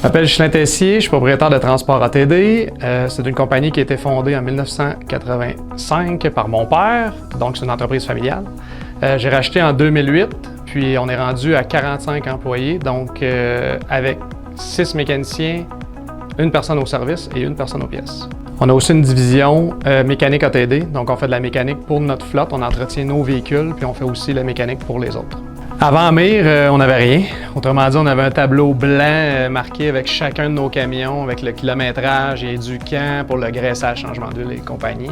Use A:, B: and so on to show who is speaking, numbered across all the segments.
A: Je m'appelle Ghislain Tessier, je suis propriétaire de Transport ATD. C'est une compagnie qui a été fondée en 1985 par mon père, donc c'est une entreprise familiale. J'ai racheté en 2008, puis on est rendu à 45 employés, donc avec 6 mécaniciens, une personne au service et une personne aux pièces. On a aussi une division mécanique ATD, donc on fait de la mécanique pour notre flotte, on entretient nos véhicules, puis on fait aussi la mécanique pour les autres. Avant MIR, on n'avait rien. Autrement dit, on avait un tableau blanc marqué avec chacun de nos camions, avec le kilométrage et du camp pour le graissage, changement d'huile et compagnie.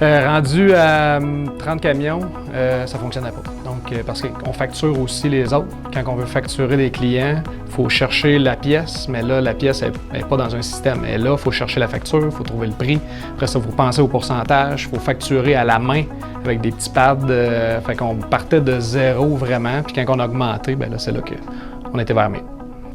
A: Rendu à 30 camions, ça ne fonctionnait pas. Donc, parce qu'on facture aussi les autres. Quand on veut facturer les clients, il faut chercher la pièce, mais là, la pièce n'est pas dans un système. Elle est là, il faut chercher la facture, il faut trouver le prix. Après ça, il faut penser au pourcentage, il faut facturer à la main avec des petits pads. Fait qu'on partait de zéro vraiment, puis quand on a augmenté, bien là, c'est là qu'on était vers MIR.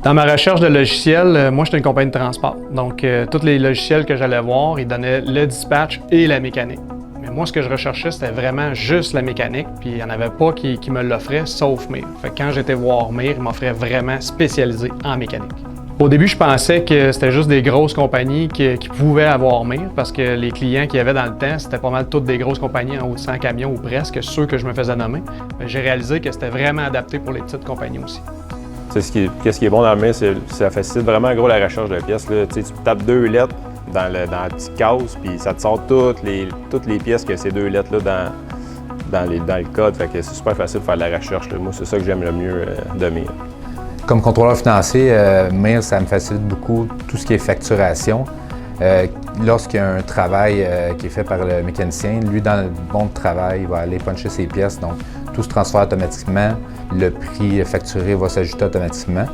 A: Dans ma recherche de logiciels, moi, j'étais une compagnie de transport. Donc, tous les logiciels que j'allais voir, ils donnaient le dispatch et la mécanique. Mais moi, ce que je recherchais, c'était vraiment juste la mécanique, puis il n'y en avait pas qui me l'offrait, sauf MIR. Fait que quand j'étais voir MIR, ils m'offraient vraiment spécialisé en mécanique. Au début, je pensais que c'était juste des grosses compagnies qui pouvaient avoir MIR, parce que les clients qu'il y avait dans le temps, c'était pas mal toutes des grosses compagnies en haut de 100 camions ou presque, ceux que je me faisais nommer. J'ai réalisé que c'était vraiment adapté pour les petites compagnies aussi.
B: Ce qui est bon dans le MIR, c'est que ça facilite vraiment gros la recherche de pièces. Là. Tu tapes 2 lettres dans la petite case, puis ça te sort toutes les pièces que ces 2 lettres-là dans le code. Fait que c'est super facile de faire de la recherche. Là. Moi, c'est ça que j'aime le mieux de MIR.
C: Comme contrôleur financier, MIR, ça me facilite beaucoup tout ce qui est facturation. Lorsqu'il y a un travail qui est fait par le mécanicien, lui, dans le bon de travail, il va aller puncher ses pièces. Donc, tout se transfère automatiquement. Le prix facturé va s'ajouter automatiquement.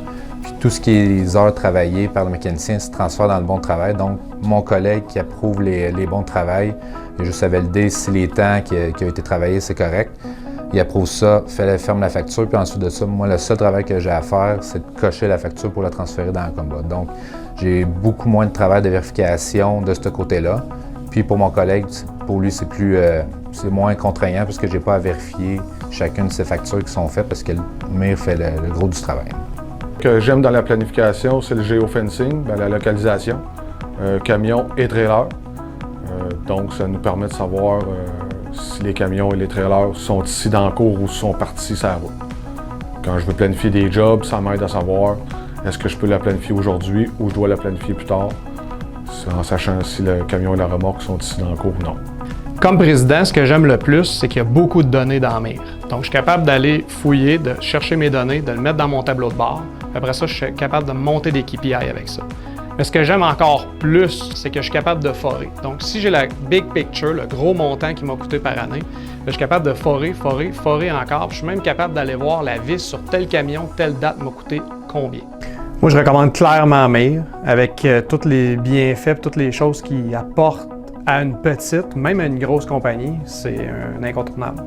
C: Puis tout ce qui est les heures travaillées par le mécanicien se transfère dans le bon de travail. Donc, mon collègue qui approuve les bons de travail, il a juste à valider si les temps qui ont été travaillés, c'est correct. Il approuve ça, ferme la facture, puis ensuite de ça, moi, le seul travail que j'ai à faire, c'est de cocher la facture pour la transférer dans la combat. Donc, j'ai beaucoup moins de travail de vérification de ce côté-là. Puis pour mon collègue, pour lui, c'est moins contraignant parce que je n'ai pas à vérifier chacune de ces factures qui sont faites parce que le MIR fait le gros du travail.
D: Ce que j'aime dans la planification, c'est le géofencing, la localisation, camions et trailers. Donc, ça nous permet de savoir si les camions et les trailers sont ici dans le cours ou sont partis sur la route. Quand je veux planifier des jobs, ça m'aide à savoir est-ce que je peux la planifier aujourd'hui ou je dois la planifier plus tard, en sachant si le camion et la remorque sont ici dans le cours ou non.
A: Comme président, ce que j'aime le plus, c'est qu'il y a beaucoup de données dans MIR. Donc, je suis capable d'aller fouiller, de chercher mes données, de le mettre dans mon tableau de bord. Après ça, je suis capable de monter des KPI avec ça. Mais ce que j'aime encore plus, c'est que je suis capable de forer. Donc, si j'ai la big picture, le gros montant qui m'a coûté par année, je suis capable de forer encore. Je suis même capable d'aller voir la vis sur tel camion, telle date m'a coûté combien. Moi, je recommande clairement MIR avec tous les bienfaits, toutes les choses qui apportent à une petite, même à une grosse compagnie, c'est un incontournable.